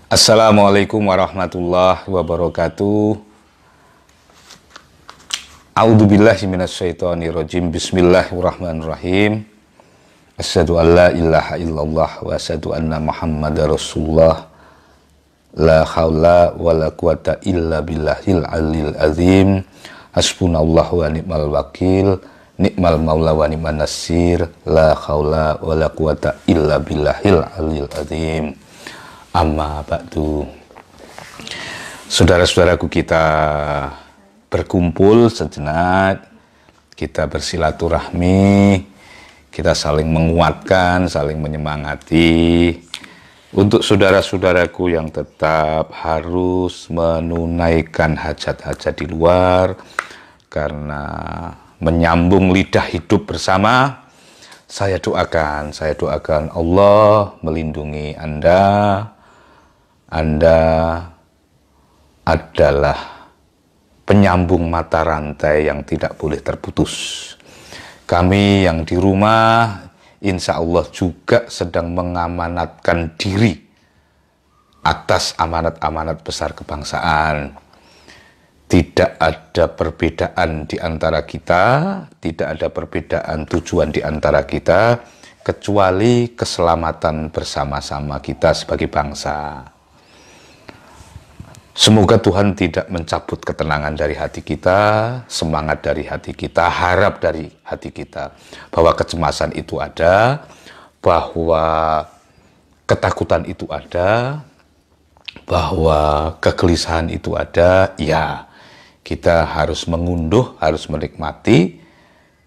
Assalamualaikum warahmatullahi wabarakatuh. A'udzubillahi minasyaitonirrajim. Bismillahirrahmanirrahim. Asyhadu an la ilaha illallah wa asyhadu anna Muhammadar Rasulullah. La haula wa la quwata illa billahil alil azim. Hasbunallahu wa ni'mal wakil. Ni'mal maula wa ni'man nasir. La haula wa la quwata illa billahil alil azim. Amma ba'du. Saudara-saudaraku, kita berkumpul sejenak, kita bersilaturahmi, kita saling menguatkan, saling menyemangati. Untuk saudara-saudaraku yang tetap harus menunaikan hajat-hajat di luar karena menyambung lidah hidup bersama, saya doakan Allah melindungi Anda. Anda adalah penyambung mata rantai yang tidak boleh terputus. Kami yang di rumah, insya Allah juga sedang mengamanatkan diri atas amanat-amanat besar kebangsaan. Tidak ada perbedaan di antara kita, tidak ada perbedaan tujuan di antara kita, kecuali keselamatan bersama-sama kita sebagai bangsa. Semoga Tuhan tidak mencabut ketenangan dari hati kita, semangat dari hati kita, harap dari hati kita. Bahwa kecemasan itu ada, bahwa ketakutan itu ada, bahwa kegelisahan itu ada. Ya, kita harus mengunduh, harus menikmati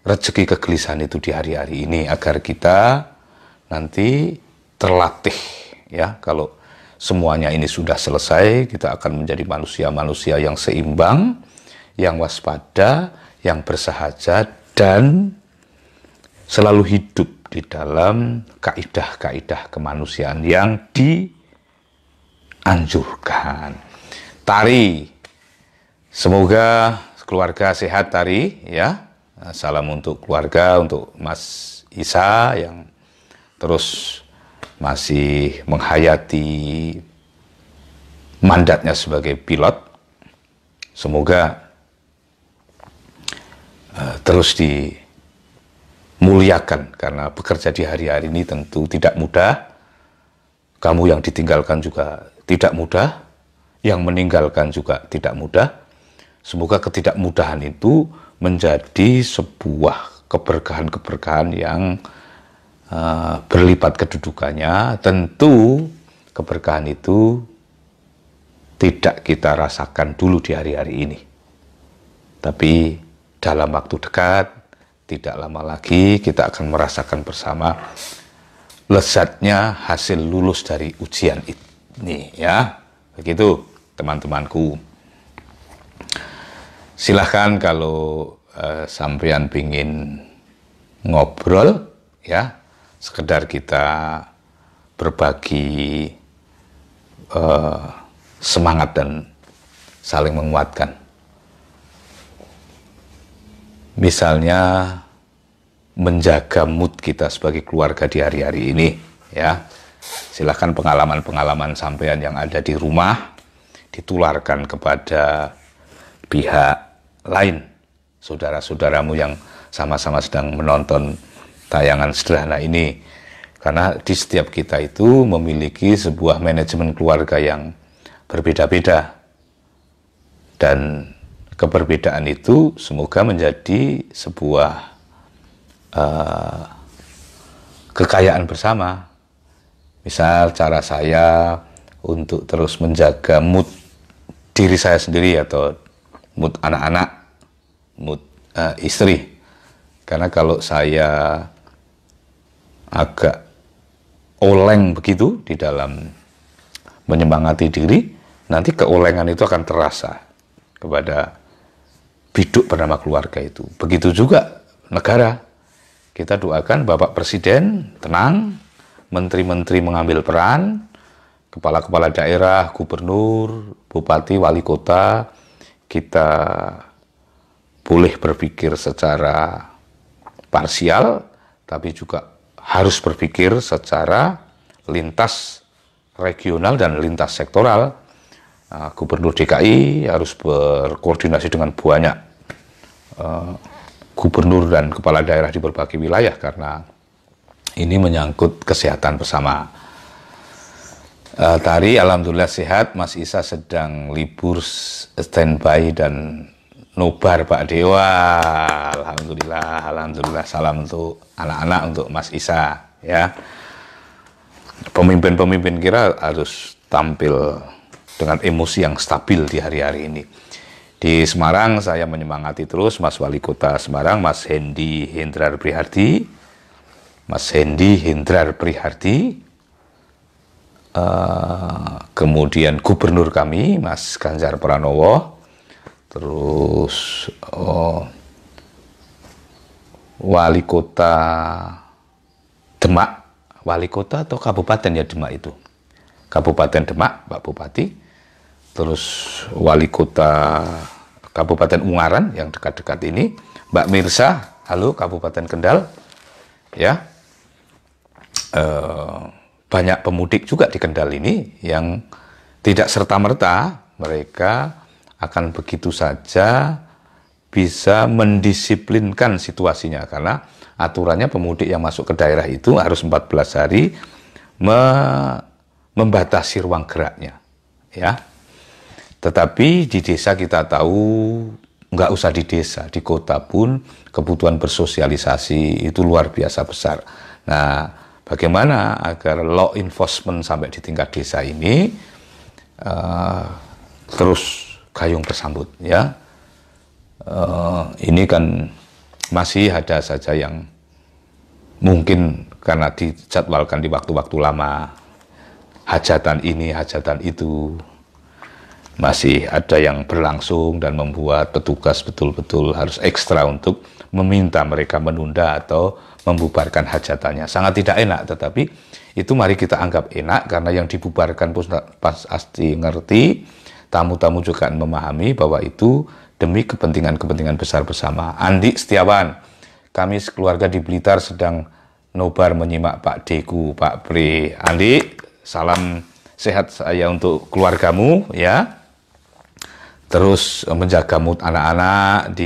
rezeki kegelisahan itu di hari-hari ini, agar kita nanti terlatih, ya. Kalau semuanya ini sudah selesai, kita akan menjadi manusia-manusia yang seimbang, yang waspada, yang bersahaja, dan selalu hidup di dalam kaidah-kaidah kemanusiaan yang dianjurkan. Tari, semoga keluarga sehat Tari, ya. Salam untuk keluarga, untuk Mas Isa yang terus masih menghayati mandatnya sebagai pilot. Semoga terus dimuliakan, karena bekerja di hari-hari ini tentu tidak mudah. Kamu yang ditinggalkan juga tidak mudah, yang meninggalkan juga tidak mudah. Semoga ketidakmudahan itu menjadi sebuah keberkahan-keberkahan yang berlipat kedudukannya. Tentu keberkahan itu tidak kita rasakan dulu di hari-hari ini, tapi dalam waktu dekat, tidak lama lagi kita akan merasakan bersama lezatnya hasil lulus dari ujian ini, ya. Begitu teman-temanku. Silahkan kalau sampean pingin ngobrol, ya, sekedar kita berbagi semangat dan saling menguatkan. Misalnya menjaga mood kita sebagai keluarga di hari-hari ini, ya. Silakan pengalaman-pengalaman sampean yang ada di rumah ditularkan kepada pihak lain, saudara-saudaramu yang sama-sama sedang menonton tayangan sederhana ini. Karena di setiap kita itu memiliki sebuah manajemen keluarga yang berbeda-beda, dan keberbedaan itu semoga menjadi sebuah kekayaan bersama. Misal cara saya untuk terus menjaga mood diri saya sendiri atau mood anak-anak, mood istri. Karena kalau saya agak oleng begitu di dalam menyemangati diri, nanti keolengan itu akan terasa kepada biduk bernama keluarga itu. Begitu juga negara. Kita doakan Bapak Presiden tenang, menteri-menteri mengambil peran, kepala-kepala daerah, gubernur, bupati, wali kota, kita boleh berpikir secara parsial, tapi juga harus berpikir secara lintas regional dan lintas sektoral. Gubernur DKI harus berkoordinasi dengan banyak gubernur dan kepala daerah di berbagai wilayah karena ini menyangkut kesehatan bersama. Tari alhamdulillah sehat, Mas Isa sedang libur standby dan nobar Pak Dewa. Alhamdulillah, salam untuk anak-anak, untuk Mas Isa ya. Pemimpin-pemimpin kita harus tampil dengan emosi yang stabil di hari-hari ini. Di Semarang saya menyemangati terus Mas Wali Kota Semarang, Mas Hendi Hendrar Prihardi. Kemudian Gubernur kami, Mas Ganjar Pranowo. Terus Wali Kota Demak, Wali Kota atau Kabupaten ya Demak itu? Kabupaten Demak, Pak Bupati. Terus Wali Kota Kabupaten Ungaran yang dekat-dekat ini, Mbak Mirsa, halo Kabupaten Kendal, ya. Banyak pemudik juga di Kendal ini yang tidak serta-merta mereka akan begitu saja bisa mendisiplinkan situasinya karena aturannya pemudik yang masuk ke daerah itu harus 14 hari membatasi ruang geraknya, ya. Tetapi di desa kita tahu, nggak usah di desa, di kota pun kebutuhan bersosialisasi itu luar biasa besar. Nah, bagaimana agar law enforcement sampai di tingkat desa ini terus gayung bersambut, ya. Ini kan masih ada saja yang mungkin karena dijadwalkan di waktu-waktu lama, hajatan ini, hajatan itu, masih ada yang berlangsung dan membuat petugas betul-betul harus ekstra untuk meminta mereka menunda atau membubarkan hajatannya. Sangat tidak enak, tetapi itu mari kita anggap enak karena yang dibubarkan pasti ngerti, tamu-tamu juga memahami bahwa itu demi kepentingan-kepentingan besar bersama. Andi Setiawan, kami sekeluarga di Blitar sedang nobar menyimak Pak Deku, Pak Bre. Andi, salam sehat saya untuk keluargamu, ya. Terus menjaga mood anak-anak,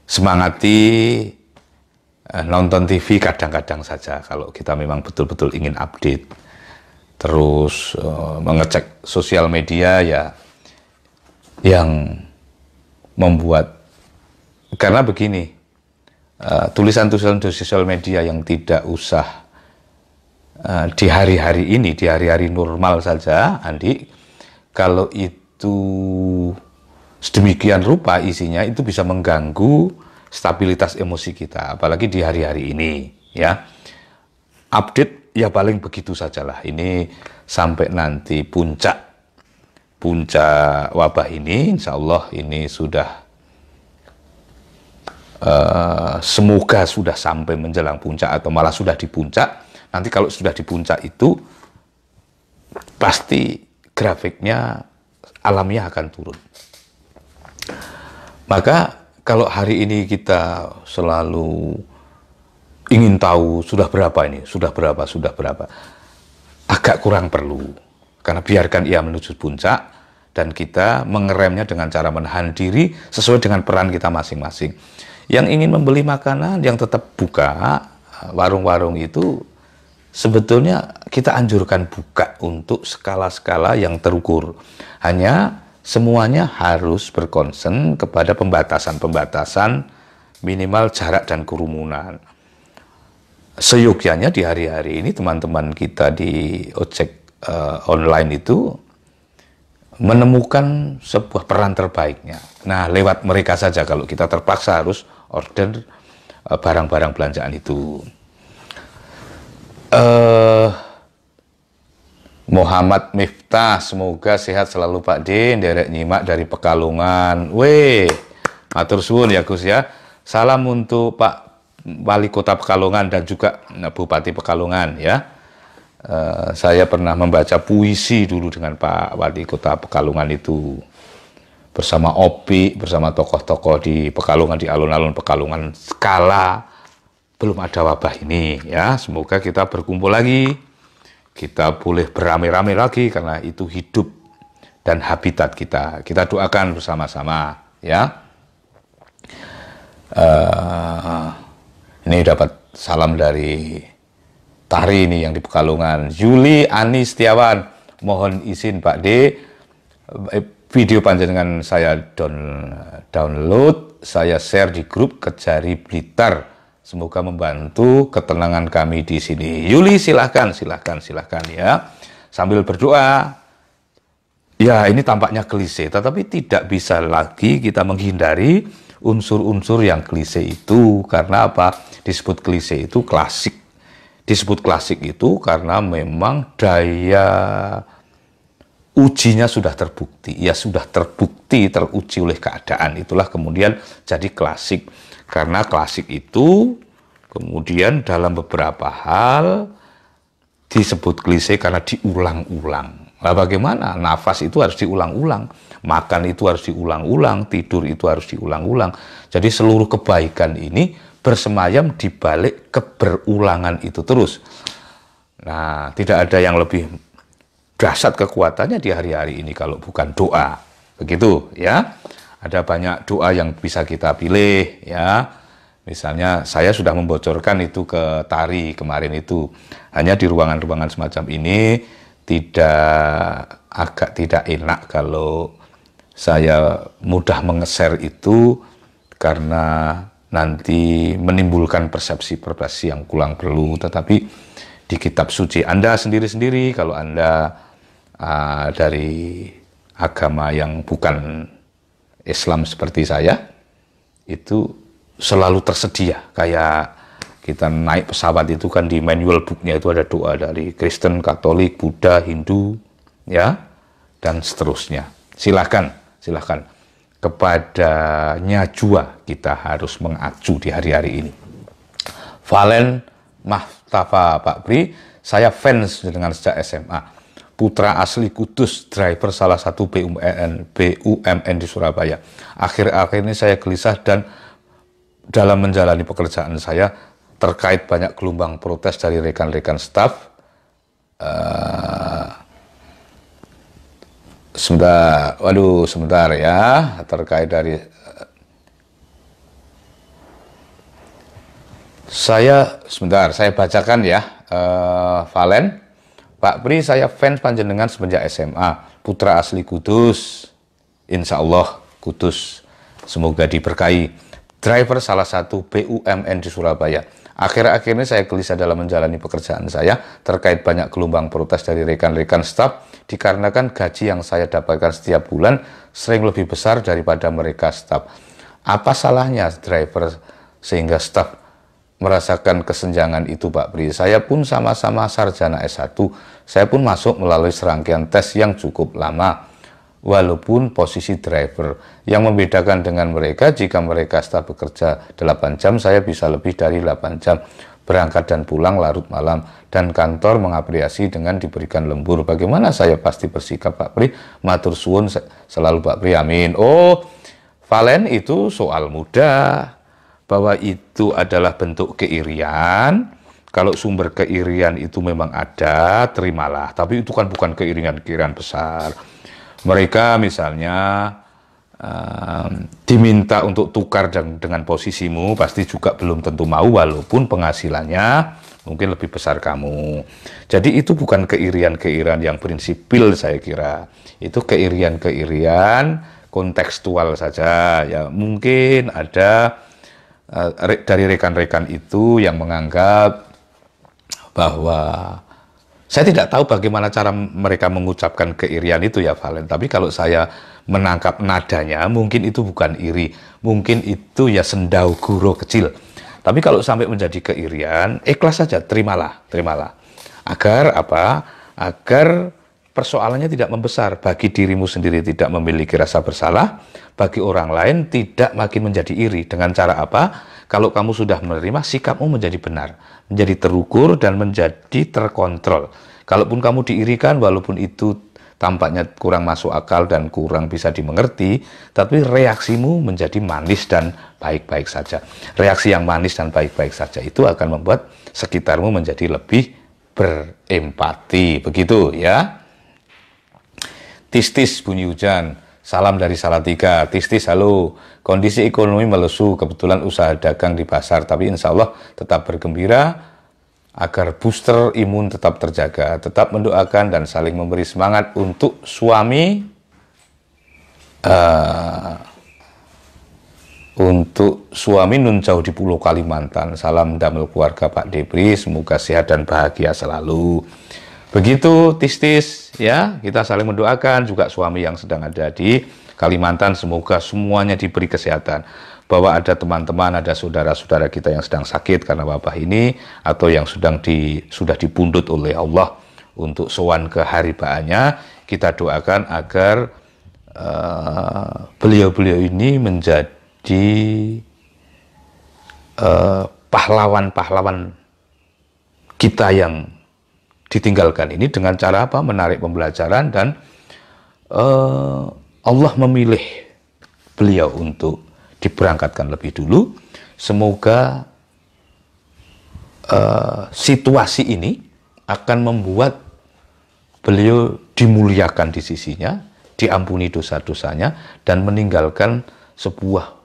disemangati, nonton TV kadang-kadang saja kalau kita memang betul-betul ingin update. Terus mengecek sosial media ya yang membuat, karena begini, tulisan-tulisan di sosial media yang tidak usah di hari-hari ini, di hari-hari normal saja, Andi, kalau itu sedemikian rupa isinya itu bisa mengganggu stabilitas emosi kita, apalagi di hari-hari ini, ya. Update ya paling begitu sajalah. Ini sampai nanti puncak wabah ini, insya Allah ini sudah semoga sudah sampai menjelang puncak atau malah sudah di puncak. Nanti kalau sudah di puncak itu pasti grafiknya alamiah akan turun. Maka kalau hari ini kita selalu ingin tahu sudah berapa ini, sudah berapa, agak kurang perlu. Karena biarkan ia menuju puncak dan kita mengeremnya dengan cara menahan diri sesuai dengan peran kita masing-masing. Yang ingin membeli makanan yang tetap buka, warung-warung itu sebetulnya kita anjurkan buka untuk skala-skala yang terukur. Hanya semuanya harus berkonsen kepada pembatasan-pembatasan minimal jarak dan kerumunan. Seyogyanya di hari-hari ini teman-teman kita di ojek online itu menemukan sebuah peran terbaiknya. Nah, lewat mereka saja kalau kita terpaksa harus order barang-barang belanjaan itu. Muhammad Miftah, semoga sehat selalu Pak D, derek nyimak dari Pekalongan. Weh, matur suwun ya Gus ya. Salam untuk Pak Wali Kota Pekalongan dan juga Bupati Pekalongan ya. Saya pernah membaca puisi dulu dengan Pak Wali Kota Pekalongan itu. Bersama Opi, bersama tokoh-tokoh di Pekalongan, di alun-alun Pekalongan. Skala belum ada wabah ini ya. Semoga kita berkumpul lagi kita boleh beramai-ramai lagi karena itu hidup dan habitat kita. Kita doakan bersama-sama ya. Ini dapat salam dari Tari ini yang di Pekalongan. Yuli Ani Setiawan, mohon izin Pak D, video panjenengan saya download, saya share di grup Kejari Blitar. Semoga membantu ketenangan kami di sini. Yuli, silahkan ya. Sambil berdoa. Ya, ini tampaknya klise, tetapi tidak bisa lagi kita menghindari unsur-unsur yang klise itu. Karena apa? Disebut klise itu klasik. Disebut klasik itu karena memang daya ujinya sudah terbukti. Ya sudah terbukti, teruji oleh keadaan. Itulah kemudian jadi klasik. Karena klasik itu kemudian dalam beberapa hal disebut klise karena diulang-ulang. Nah, bagaimana? Nafas itu harus diulang-ulang, makan itu harus diulang-ulang, tidur itu harus diulang-ulang. Jadi seluruh kebaikan ini bersemayam di balik keberulangan itu terus. Nah, tidak ada yang lebih dahsyat kekuatannya di hari-hari ini kalau bukan doa. Begitu ya. Ada banyak doa yang bisa kita pilih ya. Misalnya saya sudah membocorkan itu ke Tari kemarin itu. Hanya di ruangan-ruangan semacam ini agak tidak enak kalau saya mudah menge-share itu karena nanti menimbulkan persepsi-persepsi yang kurang perlu. Tetapi di kitab suci Anda sendiri-sendiri, kalau Anda dari agama yang bukan Islam seperti saya, itu selalu tersedia. Kayak kita naik pesawat itu kan di manual booknya itu ada doa dari Kristen, Katolik, Buddha, Hindu, ya, dan seterusnya. Silahkan. Kepadanya jua kita harus mengacu di hari-hari ini. Valen Mahtafa, Pak Pri, saya fans dengan sejak SMA. Putra asli Kudus, driver salah satu BUMN di Surabaya. Akhir-akhir ini saya gelisah dan dalam menjalani pekerjaan saya terkait banyak gelombang protes dari rekan-rekan staf. Sebentar ya, terkait dari saya bacakan ya, Valen. Pak Pri, saya fans panjenengan semenjak SMA. Putra asli Kudus, insya Allah Kudus, semoga diberkahi. Driver salah satu BUMN di Surabaya. Akhir-akhir ini saya gelisah dalam menjalani pekerjaan saya terkait banyak gelombang protes dari rekan-rekan staf dikarenakan gaji yang saya dapatkan setiap bulan sering lebih besar daripada mereka staf. Apa salahnya driver sehingga staf merasakan kesenjangan itu, Pak Pri? Saya pun sama-sama sarjana S1, saya pun masuk melalui serangkaian tes yang cukup lama. Walaupun posisi driver, yang membedakan dengan mereka, jika mereka staf bekerja 8 jam, saya bisa lebih dari 8 jam, berangkat dan pulang larut malam, dan kantor mengapresiasi dengan diberikan lembur. Bagaimana saya pasti bersikap, Pak Pri? Matur suwun selalu, Pak Pri, amin. Oh, Valen, itu soal mudah, bahwa itu adalah bentuk keirian. Kalau sumber keirian itu memang ada, terimalah, tapi itu kan bukan keirian-keirian besar. Mereka misalnya diminta untuk tukar dengan posisimu, pasti juga belum tentu mau, walaupun penghasilannya mungkin lebih besar kamu. Jadi itu bukan keirian-keirian yang prinsipil, saya kira. Itu keirian-keirian kontekstual saja. Ya, mungkin ada dari rekan-rekan itu yang menganggap bahwa saya tidak tahu bagaimana cara mereka mengucapkan keirian itu ya, Valen. Tapi kalau saya menangkap nadanya, mungkin itu bukan iri. Mungkin itu ya sendau guro kecil. Tapi kalau sampai menjadi keirian, ikhlas saja, terimalah. Agar apa? Agar persoalannya tidak membesar. Bagi dirimu sendiri tidak memiliki rasa bersalah, bagi orang lain tidak makin menjadi iri. Dengan cara apa? Kalau kamu sudah menerima, sikapmu menjadi benar, menjadi terukur dan menjadi terkontrol. Kalaupun kamu diirikan, walaupun itu tampaknya kurang masuk akal dan kurang bisa dimengerti, tapi reaksimu menjadi manis dan baik-baik saja. Reaksi yang manis dan baik-baik saja itu akan membuat sekitarmu menjadi lebih berempati. Begitu ya. Tis-tis bunyi hujan. Salam dari Salatiga. Tis-tis, halo. Kondisi ekonomi melesu. Kebetulan usaha dagang di pasar. Tapi insya Allah tetap bergembira agar booster imun tetap terjaga. Tetap mendoakan dan saling memberi semangat untuk suami. Untuk suami nun jauh di Pulau Kalimantan. Salam damel keluarga Pak Debri, semoga sehat dan bahagia selalu. Begitu tis-tis ya, kita saling mendoakan juga suami yang sedang ada di Kalimantan, semoga semuanya diberi kesehatan. Bahwa ada teman-teman, ada saudara-saudara kita yang sedang sakit karena wabah ini, atau yang sudah dipundut oleh Allah untuk sowan ke haribaannya, kita doakan agar beliau-beliau ini menjadi pahlawan-pahlawan kita yang ditinggalkan ini dengan cara apa? Menarik pembelajaran dan Allah memilih beliau untuk diberangkatkan lebih dulu. Semoga situasi ini akan membuat beliau dimuliakan di sisinya, diampuni dosa-dosanya, dan meninggalkan sebuah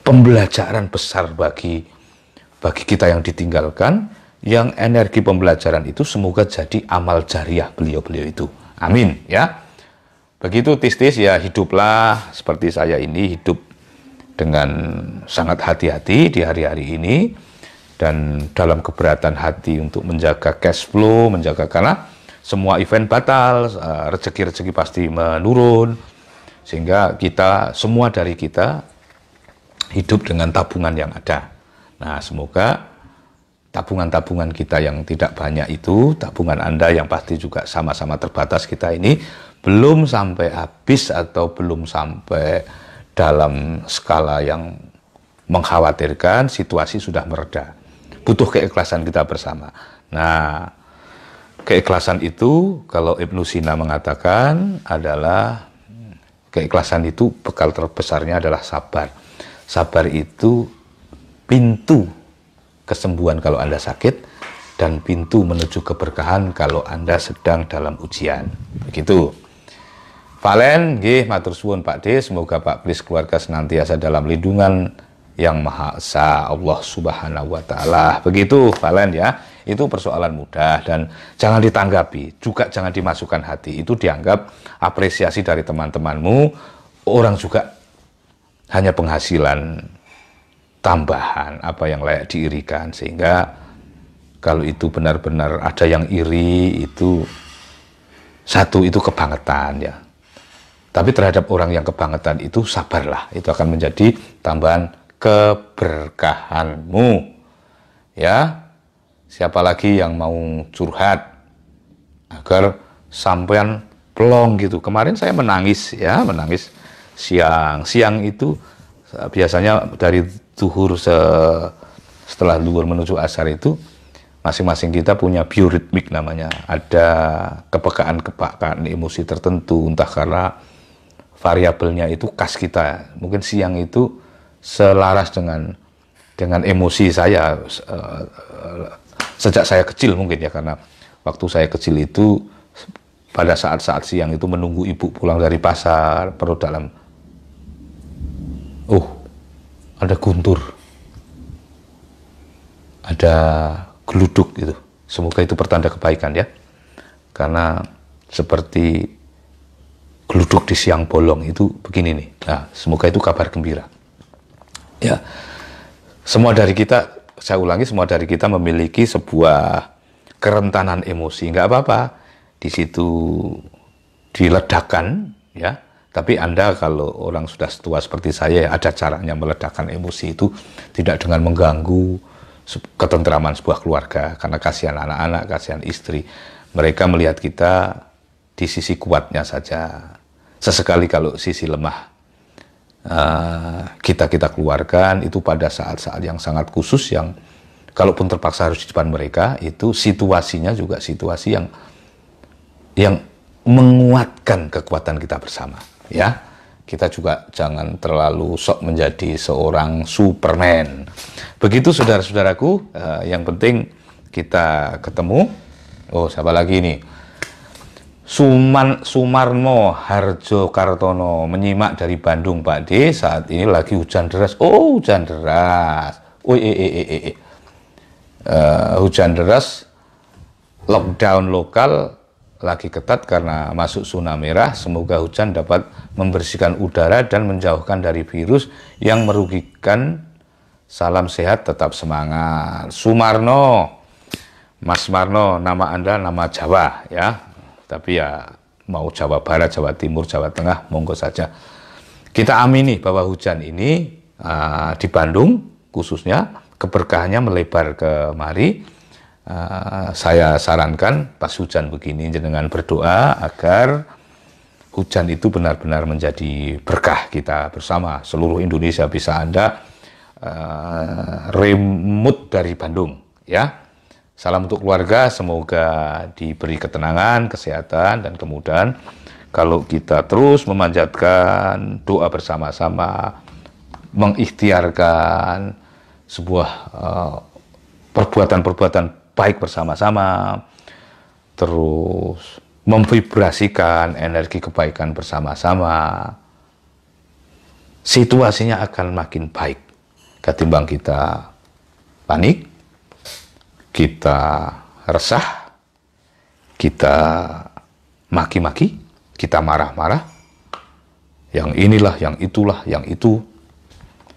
pembelajaran besar bagi kita yang ditinggalkan, yang energi pembelajaran itu semoga jadi amal jariah beliau-beliau itu. Amin ya. Begitu tis-tis ya, hiduplah seperti saya ini, hidup dengan sangat hati-hati di hari-hari ini, dan dalam keberatan hati untuk menjaga cash flow, menjaga, karena semua event batal, rezeki-rezeki pasti menurun, sehingga kita, semua dari kita hidup dengan tabungan yang ada. Nah, semoga tabungan-tabungan kita yang tidak banyak itu, tabungan Anda yang pasti juga sama-sama terbatas kita ini, belum sampai habis atau belum sampai dalam skala yang mengkhawatirkan, situasi sudah mereda. Butuh keikhlasan kita bersama. Nah, keikhlasan itu kalau Ibnu Sina mengatakan adalah, keikhlasan itu bekal terbesarnya adalah sabar. Sabar itu pintu kesembuhan kalau Anda sakit, dan pintu menuju keberkahan kalau Anda sedang dalam ujian. Begitu. Valen, nggih, matur suwun Pak D, semoga Pak Plis keluarga senantiasa dalam lindungan yang Maha Esa Allah Subhanahu wa Ta'ala. Begitu, Valen ya. Itu persoalan mudah dan jangan ditanggapi, juga jangan dimasukkan hati. Itu dianggap apresiasi dari teman-temanmu. Orang juga hanya penghasilan tambahan, apa yang layak diirikan, sehingga kalau itu benar-benar ada yang iri, itu satu, itu kebangetan ya. Tapi terhadap orang yang kebangetan itu sabarlah, itu akan menjadi tambahan keberkahanmu ya. Siapa lagi yang mau curhat agar sampean plong gitu. Kemarin saya menangis ya, menangis siang itu biasanya dari zuhur setelah zuhur menuju asar itu masing-masing kita punya bioritmik namanya. Ada kepekaan emosi tertentu, entah karena variabelnya itu khas kita. Mungkin siang itu selaras dengan emosi saya sejak saya kecil mungkin ya, karena waktu saya kecil itu pada saat-saat siang itu menunggu ibu pulang dari pasar, perut dalam, ada guntur, ada geluduk gitu. Semoga itu pertanda kebaikan ya. Karena seperti geluduk di siang bolong itu begini nih. Nah, semoga itu kabar gembira. Ya. Semua dari kita, saya ulangi, semua dari kita memiliki sebuah kerentanan emosi. Enggak apa-apa. Di situ diledakkan ya. Tapi Anda kalau orang sudah tua seperti saya, ada caranya meledakkan emosi itu, tidak dengan mengganggu ketentraman sebuah keluarga, karena kasihan anak-anak, kasihan istri. Mereka melihat kita di sisi kuatnya saja. Sesekali kalau sisi lemah kita keluarkan, itu pada saat-saat yang sangat khusus, yang kalaupun terpaksa harus di depan mereka, itu situasinya juga situasi yang menguatkan kekuatan kita bersama. Ya, kita juga jangan terlalu sok menjadi seorang Superman. Begitu saudara-saudaraku, yang penting kita ketemu. Oh, siapa lagi nih? Sumarno Harjo Kartono menyimak dari Bandung, Pak D. Saat ini lagi hujan deras. Oh, hujan deras. Hujan deras. Lockdown lokal lagi ketat karena masuk zona merah. Semoga hujan dapat membersihkan udara dan menjauhkan dari virus yang merugikan. Salam sehat, tetap semangat. Sumarno, Mas Marno, nama Anda nama Jawa ya. Tapi ya mau Jawa Barat, Jawa Timur, Jawa Tengah, monggo saja. Kita amini bahwa hujan ini di Bandung khususnya keberkahannya melebar kemari. Saya sarankan pas hujan begini jenengan berdoa agar hujan itu benar-benar menjadi berkah kita bersama. Seluruh Indonesia bisa Anda remote dari Bandung ya. Salam untuk keluarga, semoga diberi ketenangan, kesehatan, dan kemudahan. Kalau kita terus memanjatkan doa bersama-sama, mengikhtiarkan sebuah perbuatan-perbuatan baik bersama-sama, terus memvibrasikan energi kebaikan bersama-sama, situasinya akan makin baik. Ketimbang kita panik, kita resah, kita maki-maki, kita marah-marah, yang inilah, yang itulah, yang itu,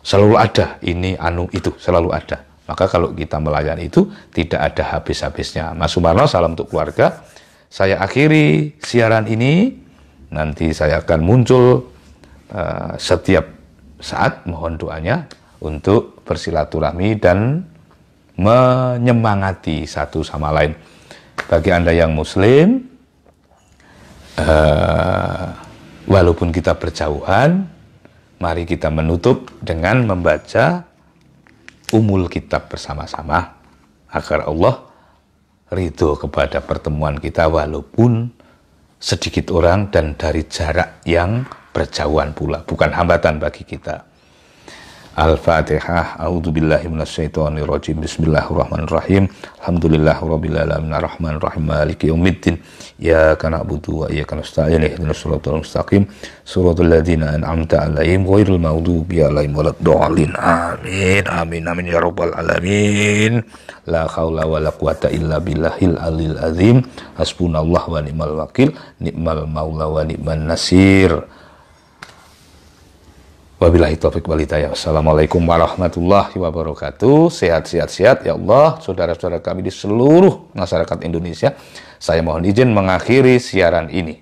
selalu ada, ini, anu, itu, selalu ada. Maka kalau kita melayani itu, tidak ada habis-habisnya. Mas Sumarno, salam untuk keluarga. Saya akhiri siaran ini, nanti saya akan muncul setiap saat, mohon doanya, untuk bersilaturahmi dan menyemangati satu sama lain. Bagi Anda yang Muslim, walaupun kita berjauhan, mari kita menutup dengan membaca Ummul Kitab bersama-sama agar Allah ridho kepada pertemuan kita walaupun sedikit orang dan dari jarak yang berjauhan pula, bukan hambatan bagi kita. Al-Fatihah. A'udzubillahi minasyaitonirrajim. Bismillahirrahmanirrahim. Alhamdulillahirabbil alamin arrahmanirrahim maliki yaumiddin. Iyyaka na'budu wa iyyaka nasta'in. Ihdinas siratal mustaqim. Shiratal ladzina an'amta 'alaihim ghairil maghdubi 'alaihim waladdallin. Amin. Amin amin ya rabbal alamin. La haula wala quwata illa billahil aliyil azim. Hasbunallahu wa ni'mal wakil. Ni'mal maula wa ni'man nasir. Wabillahi taufiq wal hidayah. Wassalamualaikum warahmatullahi wabarakatuh. Sehat-sehat ya Allah, saudara-saudara kami di seluruh masyarakat Indonesia. Saya mohon izin mengakhiri siaran ini.